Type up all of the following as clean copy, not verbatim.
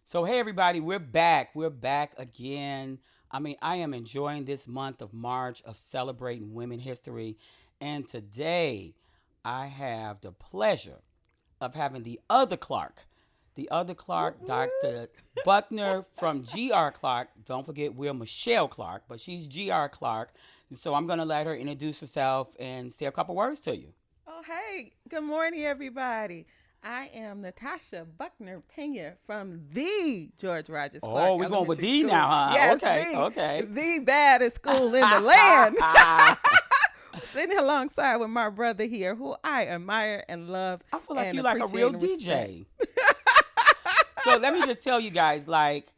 So, hey, everybody, we're back. We're back again. I mean, I am enjoying this month of March of celebrating women history. And today, I have the pleasure of having the other Clark, Dr. Buckner from GR Clark. Don't forget, we're Michelle Clark, but she's GR Clark. So, I'm going to let her introduce herself and say a couple words to you. Oh, hey, good morning, everybody. I am Natasha Buckner Pena from the George Rogers Oh, Clark we're going with Elementary D School. now, huh? Yes, Okay, okay. the baddest school in the land. Sitting alongside with my brother here, who I admire and love I feel like and you like a real appreciate and respect. DJ. So let me just tell you guys, like,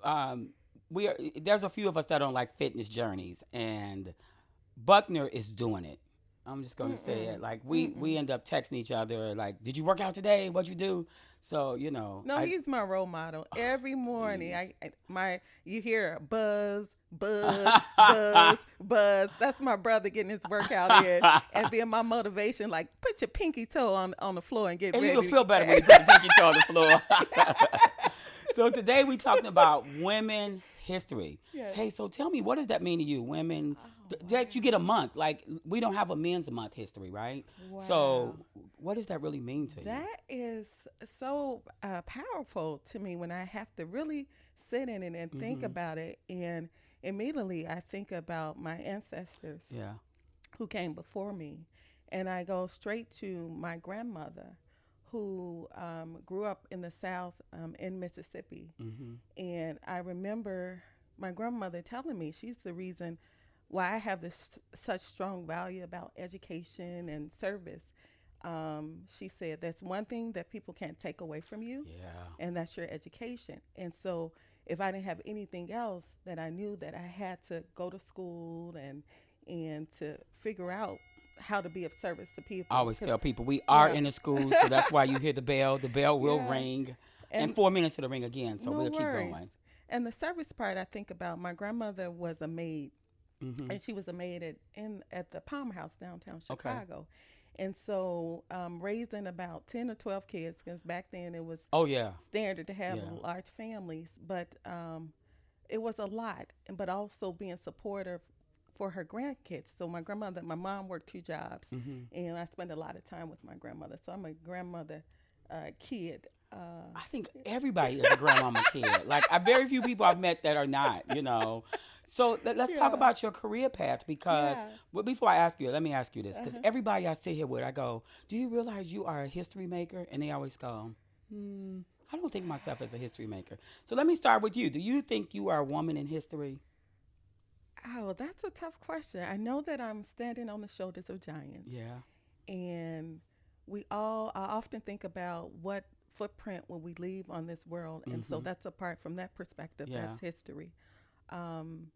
um, there's a few of us that don't like fitness journeys, and Buckner is doing it. I'm just gonna say Mm-mm, it. Like we mm-mm. end up texting each other, like, "Did you work out today? What'd you do?" So No, I he's my role model. Every morning, please. my you hear buzz, buzz, buzz, buzz. That's my brother getting his workout in and being my motivation. Like, put your pinky toe on the floor and get And you'll ready. feel better when you put the pinky toe on the floor. So today we talking about women history. Yes. Hey, so tell me, what does that mean to you? Women Oh that you get a wow, month. Like we don't have a men's month history, right? So wow. what does that really mean to you? That is so powerful to me when I have to really sit in it and think Mm-hmm. about it. And immediately I think about my ancestors Yeah. who came before me. And I go straight to my grandmother who grew up in the South in Mississippi. Mm-hmm. And I remember my grandmother telling me she's the reason why I have this such strong value about education and service. She said, "That's one thing that people can't take away from you, Yeah. and that's your education." And so, if I didn't have anything else, that I knew that I had to go to school and to figure out how to be of service to I people. always Cause tell people we are yeah, in the school, so that's why you hear the bell. The bell will yeah, ring. In and 4 minutes it'll ring again, so no we'll keep worries. going. And the service part, I think about my grandmother was a maid, Mm-hmm. and she was a maid at the Palmer House downtown Okay. Chicago. And so, raising about 10 or 12 kids, because back then it was Oh yeah. standard to have Yeah. large families, but it was a lot, but also being supportive for her grandkids. So my mom worked two jobs, Mm-hmm. and I spent a lot of time with my grandmother. So I'm a grandmother kid. I think everybody is a grandmama kid. Like, very few people I've met that are not. So let's talk Yeah, about your career path because, yeah. well, before I ask you, let me ask you this because Uh-huh. everybody I sit here with, I go, "Do you realize you are a history maker?" And they always go, "I don't think myself as a history maker." So let me start with you. Do you think you are a woman in history? Oh, that's a tough question. I know that I'm standing on the shoulders of giants, Yeah. and I often think about what footprint will we leave on this world, and so Mm-hmm. that's apart from that perspective. Yeah. That's history. Um,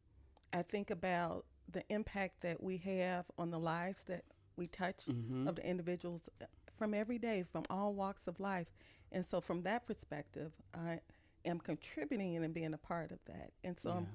I think about the impact that we have on the lives that we touch Mm-hmm. of the individuals from every day, from all walks of life, and so from that perspective, I am contributing and being a part of that, and so Yeah.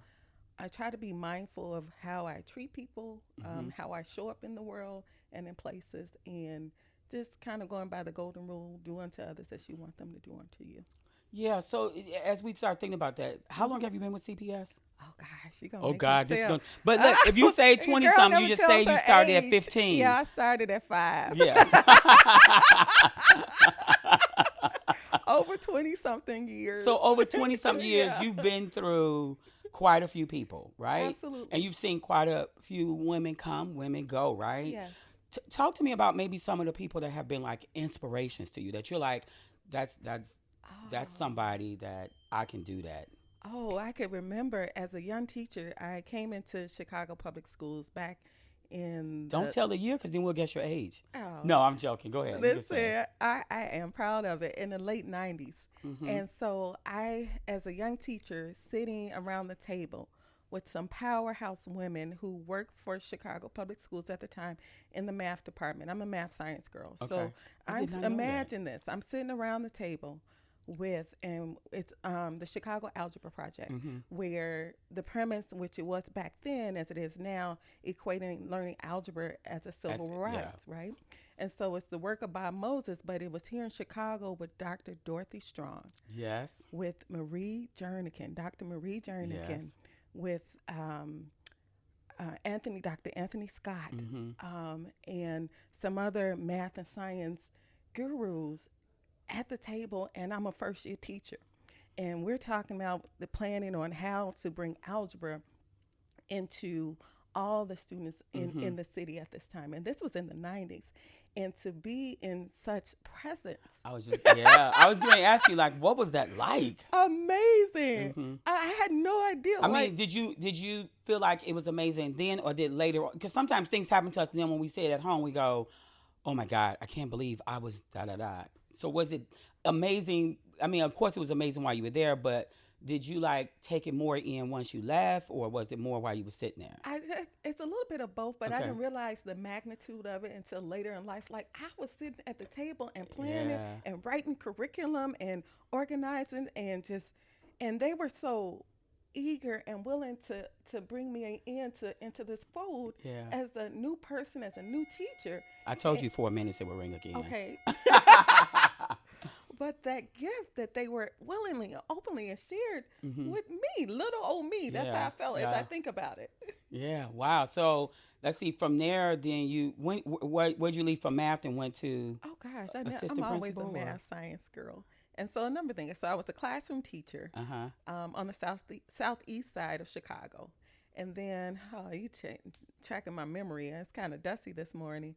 I try to be mindful of how I treat people, Mm-hmm. how I show up in the world and in places, and just kind of going by the golden rule: do unto others as you want them to do unto you. Yeah. So as we start thinking about that, how long Hmm. have you been with CPS? Oh gosh, you're gonna Oh make me God, this is tell. going. But look, if you say Your 20 girl something, you never just say tells you her started at age. 15. Yeah, I started at 5. Yes. Over 20 something years. So over 20 something years, Yeah, you've been through quite a few people, right? And absolutely. you've seen quite a few women come, women go, right? Yes. Talk to me about maybe some of the people that have been like inspirations to you that you're like, that's that's that's Oh. somebody that I can do that. Oh, I could remember as a young teacher, I came into Chicago Public Schools back in Don't the tell the year because then we'll guess your age. oh, No, I'm joking. Go ahead. You can say. listen, I am proud of it in the late 90s. Mm-hmm. And so I, as a young teacher, sitting around the table with some powerhouse women who worked for Chicago Public Schools at the time in the math department. I'm a math science girl. Okay. So I I'm did not know that. imagine this. I'm sitting around the table and it's the Chicago Algebra Project, Mm-hmm. where the premise, which it was back then as it is now, equating learning algebra as a civil Yeah. rights, right? And so it's the work of Bob Moses, but it was here in Chicago with Dr. Dorothy Strong, Yes. with Marie Jernigan, Dr. Marie Jernigan, Yes. with Dr. Anthony Scott, Mm-hmm. and some other math and science gurus at the table. And I'm a first year teacher. And we're talking about the planning on how to bring algebra into all the students Mm-hmm. in the city at this time. And this was in the 90s. And to be in such presence, I was going to ask you, like, what was that like? amazing. Mm-hmm. I had no idea. I Like, mean, did you feel like it was amazing then, or did later? Because sometimes things happen to us, and then when we say it at home, we go, "Oh my God, I can't believe I was da da da." So was it amazing? I mean, of course, it was amazing while you were there, but did you like take it more in once you left, or was it more while you were sitting there? it's a little bit of both, but I Okay. didn't realize the magnitude of it until later in life. Like, I was sitting at the table and planning Yeah. and writing curriculum and organizing and just, and they were so eager and willing to bring me into this fold Yeah. as a new person, as a new teacher. I told you 4 minutes it would ring again. Okay. But that gift that they were willingly, openly, and shared Mhm. with me, little old me. That's how I Yeah. felt as I think about it. Yeah. Wow. So let's see. From there, then you went. Where'd you leave for math and went to Oh gosh, assistant I'm always a principal? math science girl, and so a number of things. So I was a classroom teacher Uh huh. on the southeast side of Chicago, and then tracking my memory. It's kind of dusty this morning.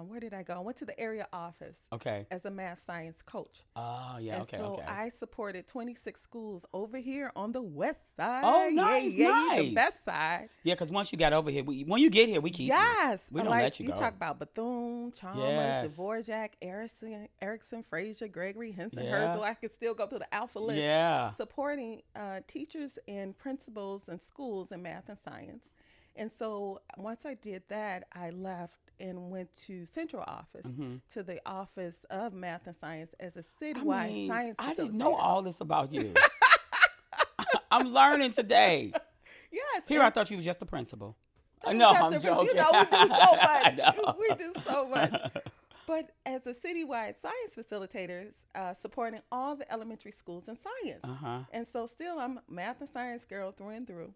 Where did I go? I went to the area office Okay. as a math science coach. Oh yeah. And Okay. so Okay. I supported 26 schools over here on the west side. Oh, nice, the nice. best side. Yeah, because once you got over here, when you get here, we keep you. Yes, We don't like let you go. talk about Bethune, Chalmers, Yes. Dvorak, Erickson, Frazier, Gregory, Henson, Yeah. Herzl. I could still go to the alpha list. Yeah. Supporting teachers and principals and schools in math and science. And so once I did that, I left and went to central office, to the Office of Math and Science as a I citywide mean, science I facilitator. didn't know all this about you. I'm learning today. Yes. Here, I thought you was just a principal. and No, just I'm a- joking. You know, we do so I much. know. We do so much. But as a citywide science facilitators, supporting all the elementary schools in science. Uh-huh. And so still I'm a math and science girl through and through.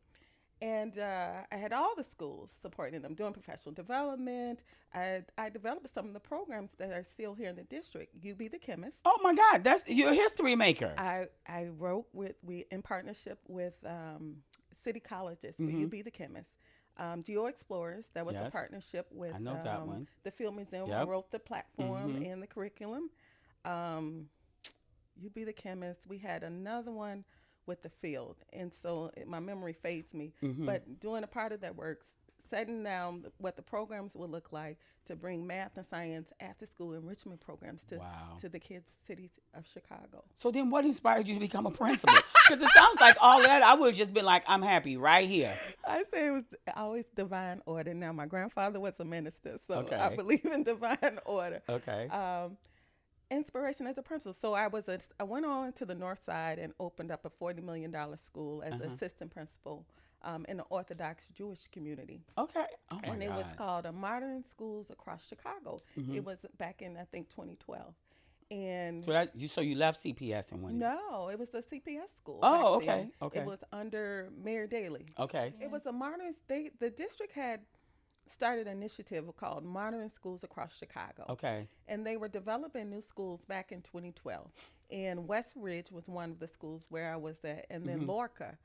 And I had all the schools supporting them, doing professional development. I developed some of the programs that are still here in the district. You Be the Chemist. Oh my God, you're a history maker. I wrote in partnership with city colleges for You Be the Chemist. Geo Explorers, that was a Yes. partnership with I know that one. the Field Museum. Yep. I wrote the platform and the curriculum. You Be the Chemist. We had another one with the field, and so my memory fades me. But doing a part of that work, setting down what the programs would look like to bring math and science after school enrichment programs Wow. to the kids' cities of Chicago. So then what inspired you to become a principal? Because it sounds like all that, I would have just been like, I'm happy right here. I say it was always divine order. Now, my grandfather was a minister, so Okay. I believe in divine order. Okay. Inspiration as a principal. So I went on to the north side and opened up a $40 million school as an assistant principal in the Orthodox Jewish community. Okay. Oh my And God. it was called Modern Schools Across Chicago. It was back in, I think, 2012. And So you left CPS and went. no, it was a CPS school. Oh, back okay, then. okay. It was under Mayor Daley. Okay. It was a modern state. The district had started an initiative called Modern Schools Across Chicago. Okay. And they were developing new schools back in 2012. And West Ridge was one of the schools where I was at, and then Lorca.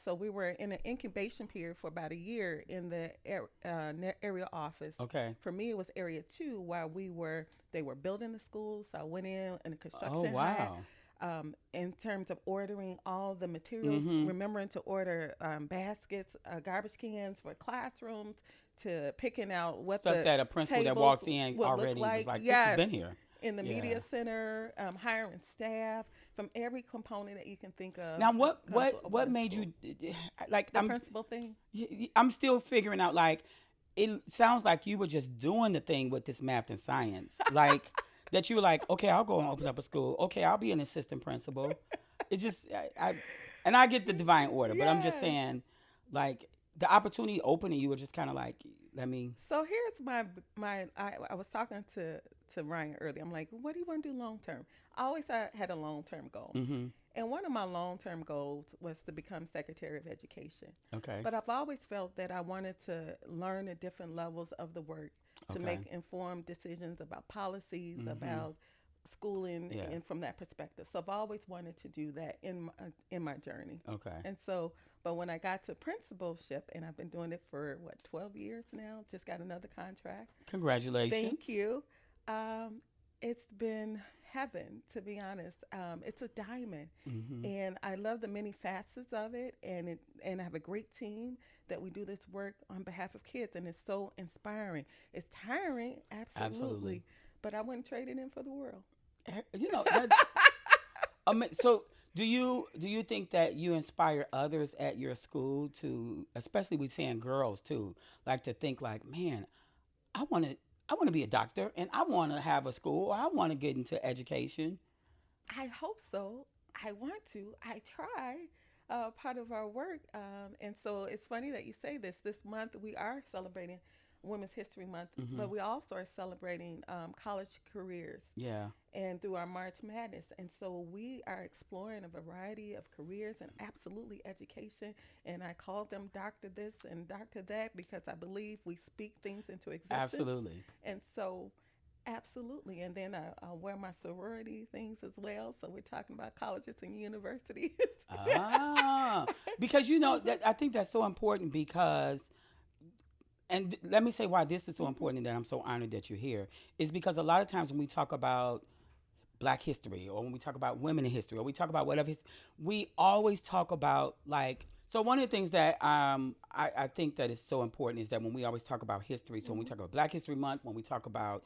So we were in an incubation period for about a year in the area office. Okay. For me, it was area 2 while they were building the schools. So I went in the construction. Oh wow. In terms of ordering all the materials, remembering to order baskets, garbage cans for classrooms, to picking out what Stuff the that a principal that tables walks in would look already was like, this Yes. has been here. In the Yeah. media center, hiring staff from every component that you can think of. Now, comes to what open a made school. you like? The principal thing? I'm still figuring out. Like, it sounds like you were just doing the thing with this math and science. Like, that you were like, okay, I'll go and open up a school. Okay, I'll be an assistant principal. It's just and I get the divine order, but I'm just Yes. saying, like the opportunity open and you were just kind of like, let me. So here's I was talking to Ryan earlier. I'm like, what do you want to do long term? I always had a long term goal. Mm-hmm. And one of my long term goals was to become Secretary of Education. Okay. But I've always felt that I wanted to learn the different levels of the work to Okay. make informed decisions about policies, Mm-hmm. about schooling, Yeah. and from that perspective. So I've always wanted to do that in my journey. Okay. And so, but when I got to principalship, and I've been doing it for what 12 years now, just got another contract. Thank Congratulations. you. Um, it's been heaven, to be honest. It's a diamond, Mm-hmm. and I love the many facets of it. And I have a great team that we do this work on behalf of kids, and it's so inspiring. It's tiring, Absolutely. absolutely, but I wouldn't trade it in for the world. You know that's so. Do you think that you inspire others at your school to, especially we seeing girls too, like to think like, man, I want to I want to be a doctor and I want to have a school or I want to get into education. I hope so. I want to. I try. Part of our work, and so it's funny that you say this. This month we are celebrating Women's History Month, Mm-hmm. but we also are celebrating college careers Yeah, and through our March Madness. And so we are exploring a variety of careers and absolutely education. And I call them Doctor this and Doctor that because I believe we speak things into existence. absolutely. And so, absolutely. And then I wear my sorority things as well. So we're talking about colleges and universities. Ah, because you know that I think that's so important because and let me say why this is so Mhm. important and that I'm so honored that you're here is because a lot of times when we talk about black history or when we talk about women in history or we talk about whatever we always talk about like so one of the things that I think that is so important is that when we always talk about history so when we Mhm. talk about black history month when we talk about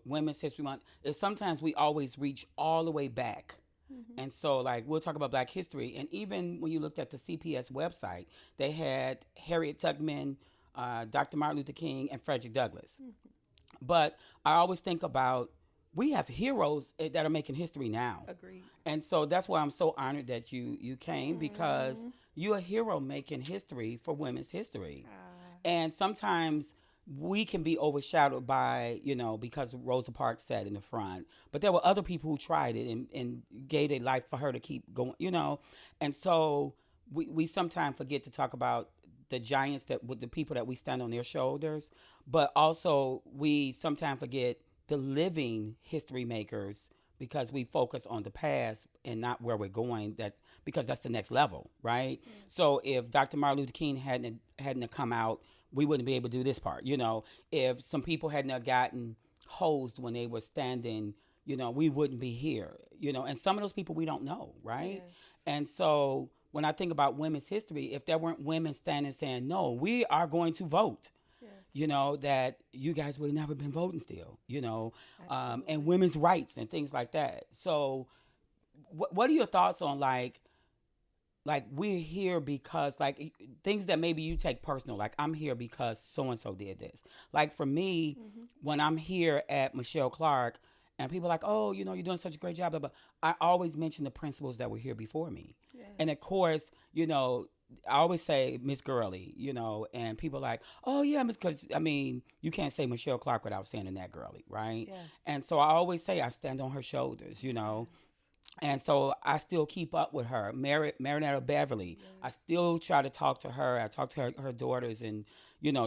women's history month is sometimes we always reach all the way back Mhm. and so like we'll talk about black history and even when you looked at the CPS website they had Harriet Tubman, Dr. Martin Luther King and Frederick Douglass. Mhm. But I always think about we have heroes that are making history now. Agreed. And so that's why I'm so honored that you came because Mm. you're a hero making history for women's history. Ah, And sometimes we can be overshadowed by, because Rosa Parks sat in the front. But there were other people who tried it and gave their life for her to keep going. And so we sometimes forget to talk about the giants that with the people that we stand on their shoulders. But also we sometimes forget the living history makers because we focus on the past and not where we're going that because that's the next level, right? yes. So if Dr. Martin Luther King hadn't come out, we wouldn't be able to do this part. If some people hadn't have gotten hosed when they were standing, we wouldn't be here. And some of those people we don't know, right? Yes. And so when I think about women's history, if there weren't women standing saying, no, we are going to vote, Yes. that you guys would have never been voting still, and Absolutely. women's rights and things like that. So, what are your thoughts on like we're here because like things that maybe you take personal, like I'm here because so and so did this. Like for me, Mhm. when I'm here at Michelle Clark, and people are like, oh, you're doing such a great job, but I always mention the principals that were here before me, Yes. and of course, I always say Miss Gurley, and people are like, oh yeah, Miss, because I mean, you can't say Michelle Clark without saying that girly, right? Yes. And so I always say I stand on her shoulders. Yes. And so I still keep up with her. Marinetta Beverly, I Yes. still try to talk to her. I talk to her daughters and,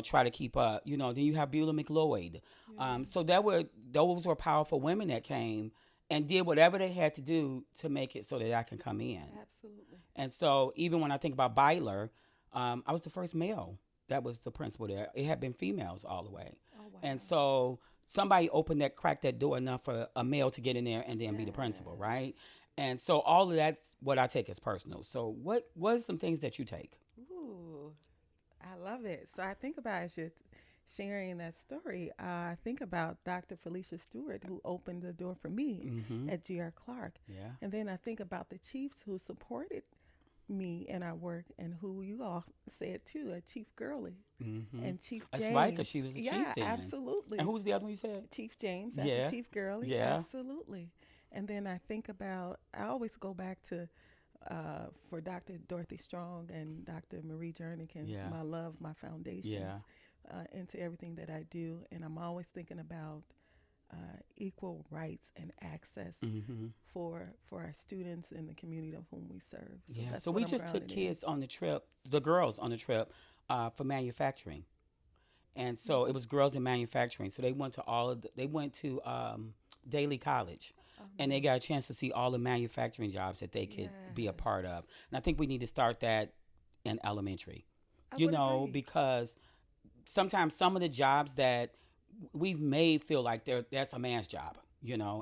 try to keep up. Then you have Beulah McLeod. Yes. So those were powerful women that came and did whatever they had to do to make it so that I can come in. Absolutely. And so even when I think about Byler, I was the first male that was the principal there. It had been females all the way. Oh And wow. so somebody cracked that door enough for a male to get in there and then be the principal, Yes. right? And so all of that's what I take as personal. So what are some things that you take? Ooh, I love it. So I think about as you're sharing that story, I think about Dr. Felicia Stewart, who opened the door for me Mm-hmm. at G.R. Clark. Yeah. And then I think about the chiefs who supported me and our work, and who you all said too, a Chief Girly Hmm. and Chief That's right, because James. she was a chief Yeah, then. And absolutely. who was the other one you said? Chief James after Yeah, Chief Girly, yeah, absolutely. And then I think about, I always go back to for Dr. Dorothy Strong and Dr. Marie Jernigan's yeah, My Love, My Foundations yeah. into everything that I do. And I'm always thinking about equal rights and access Hmm. for our students in the community of whom we serve. So Yeah. that's So what we I'm just took grounded in. kids on the trip, the girls on the trip, for manufacturing. And so it was girls in manufacturing. So they went to they went to Daly College, and they got a Amazing. chance to see all the manufacturing jobs that they could be a Yes, part of. And I think we need to start that in elementary, I would agree. because sometimes some of the jobs that we've made feel like that's a man's job,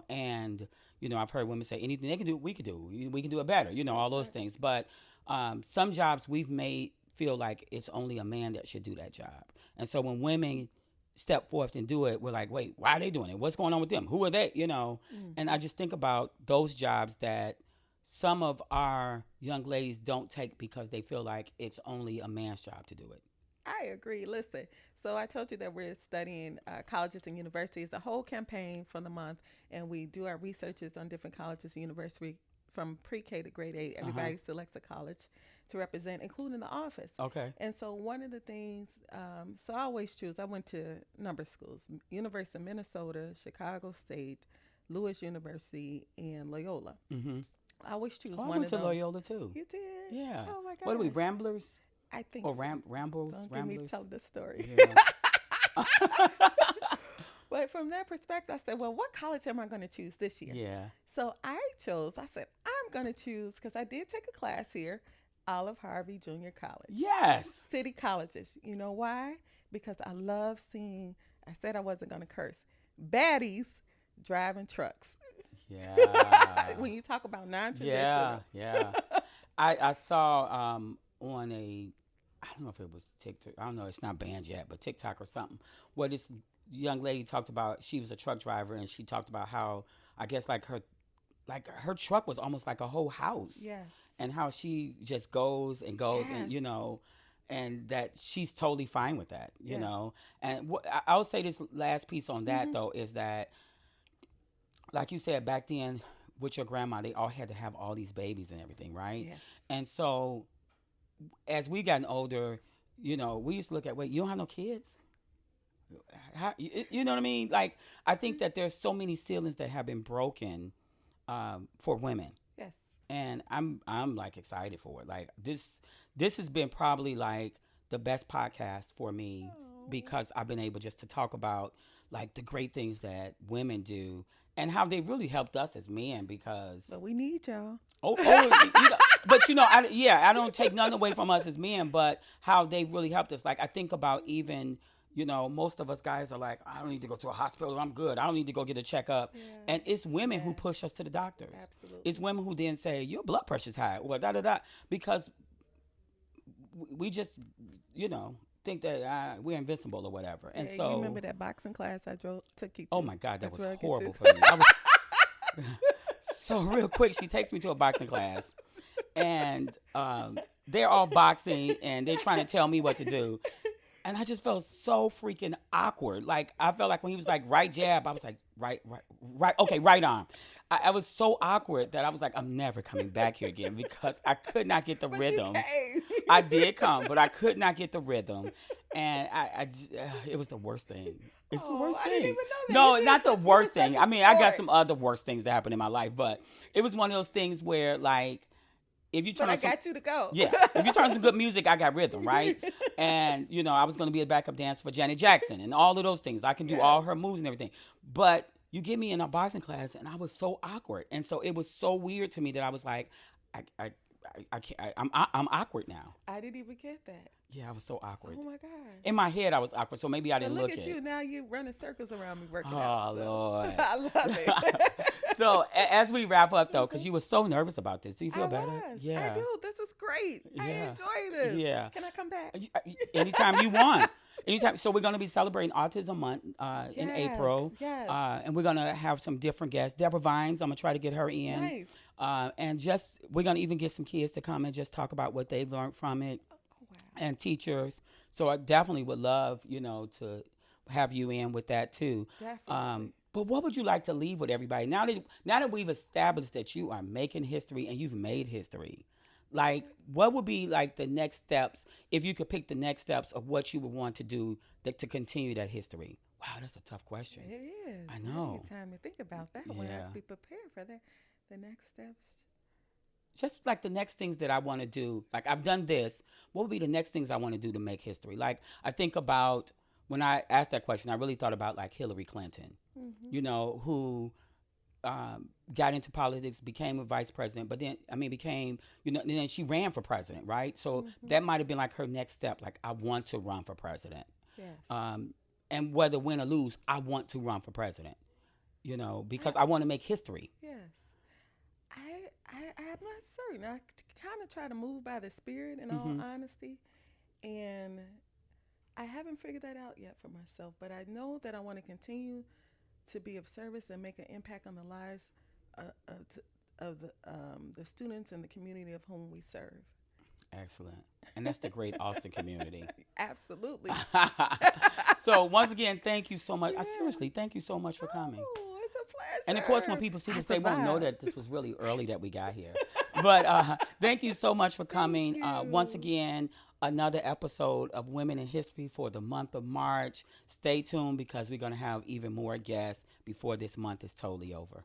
and I've heard women say anything they can do, we can do, we can do it better, all That's those right. things. But some jobs we've made feel like it's only a man that should do that job, and so when women step forth and do it, we're like, wait, why are they doing it? What's going on with them? Who are they? And I Hmm. just think about those jobs that some of our young ladies don't take because they feel like it's only a man's job to do it. I agree. Listen, so I told you that we're studying colleges and universities, the whole campaign for the month, and we do our researches on different colleges and universities from pre-K to grade 8. Uh-huh. Everybody selects a college to represent, including the office. Okay. And so one of the things, so I always choose. I went to a number of schools: University of Minnesota, Chicago State, Lewis University, and Loyola. Mm-hmm. I always choose Oh, I one went of to those. Loyola too. You did? Yeah. Oh my What are we, gosh! Ramblers? I think Or so. Rambles? Don't get me Ramblers? tell the story. Yeah. But from that perspective, I said, well, what college am I going to choose this year? Yeah. So I said, I'm going to choose, because I did take a class here, Olive Harvey Junior College, Yes. city colleges. You know why? Because I love seeing, I said I wasn't going to curse, baddies driving trucks. Yeah. When you talk about non Yeah. traditional. Yeah. I saw on I don't know if it was TikTok. I don't know. It's not banned yet, but TikTok or something. Where this young lady talked about, she was a truck driver, and she talked about how, I guess, like her truck was almost like a whole house, Yes. and how she just goes and goes, and Yes. and that she's totally fine with that, Yes. And I'll say this last piece on that Mm-hmm. though is that, like you said, back then with your grandma, they all had to have all these babies and everything, right? Yes. And so as we gotten older, we used to look at, wait, you don't have no kids? How, you know what I mean? Like, I think that there's so many ceilings that have been broken for women, Yes. and I'm like excited for it. Like this has been probably like the best podcast for me, Oh. because I've been able just to talk about like the great things that women do and how they really helped us as men. Because But we need y'all. but I don't take nothing away from us as men, but how they really helped us. Like, I think about, even most of us guys are like, I don't need to go to a hospital, I'm good, I don't need to go get a checkup. Yeah. And it's women who Sad. push us to the doctors. It's Absolutely. women who then say your blood pressure's high, or da da da, because we just think that we're invincible or whatever. And Yeah, you remember so, that boxing class took you oh to? my God, I that was drug you horrible to. for me. I was so real quick. She takes me to a boxing class, and they're all boxing, and they're trying to tell me what to do. And I just felt so freaking awkward. Like, I felt like when he was like, right jab, I was like, right, okay, right arm. I was so awkward that I was like, I'm never coming back here again, because I could not get the But you rhythm. came. I did come, but I could not get the rhythm, and it was the worst thing. It's the Oh, worst I didn't thing. even know that. No, You not the did you were worst such thing. a I mean, I got sport. some other worst things that happened in my life, but it was one of those things where, like, if you turn But I on some, got you to go. yeah, if you turn on some good music, I got rhythm, right? And I was going to be a backup dancer for Janet Jackson and all of those things. I can do Yes. all her moves and everything. But you get me in a boxing class, and I was so awkward, and so it was so weird to me that I was like, I can't. I'm awkward now. I didn't even get that. Yeah, I was so awkward. Oh my God. In my head, I was awkward, so maybe I But didn't look look at it. you now. You running circles around me working out. Oh So. Lord. I love it. So as we wrap up though, because you were so nervous about this, do you feel I better? was. Yeah. I do. This was great. I Yeah. enjoy this. Yeah. Can I come back? Anytime you want. Anytime. So we're going to be celebrating Autism Month in Yes, April, yes. and we're going to have some different guests. Deborah Vines, I'm going to try to get her in, Nice. and just we're going to even get some kids to come and just talk about what they've learned from it, Oh, wow. and teachers. So I definitely would love, to have you in with that too. Definitely. But what would you like to leave with everybody now that we've established that you are making history and you've made history? Like, what would be like the next steps if you could pick the next steps of what you would want to do to continue that history? Wow, that's a tough question. It is. I I need know. time to think about that one. I have Yeah. to be prepared for that. The next steps. Just like the next things that I want to do. Like, I've done this. What would be the next things I want to do to make history? Like, I think about when I asked that question, I really thought about like Hillary Clinton, Mm-hmm. who got into politics, became a vice president, but then, I mean, became, and then she ran for president, right? So Mm-hmm. that might have been like her next step. Like, I want to run for president. Yes. And whether win or lose, I want to run for president, I, because I want to make history. yes. I'm not certain. I kind of try to move by the spirit, in all Hmm. honesty, and I haven't figured that out yet for myself. But I know that I want to continue to be of service and make an impact on the lives of the students and the community of whom we serve. Excellent. And that's the great Austin community. Absolutely. So once again, thank you so much. I Yeah. seriously thank you so much for coming. Oh, it's a pleasure. And of course, when people see I this, they won't know survived. that this was really early that we got here. But thank you so much for Thank coming. Once you. again, another episode of Women in History for the month of March. Stay tuned because we're going to have even more guests before this month is totally over.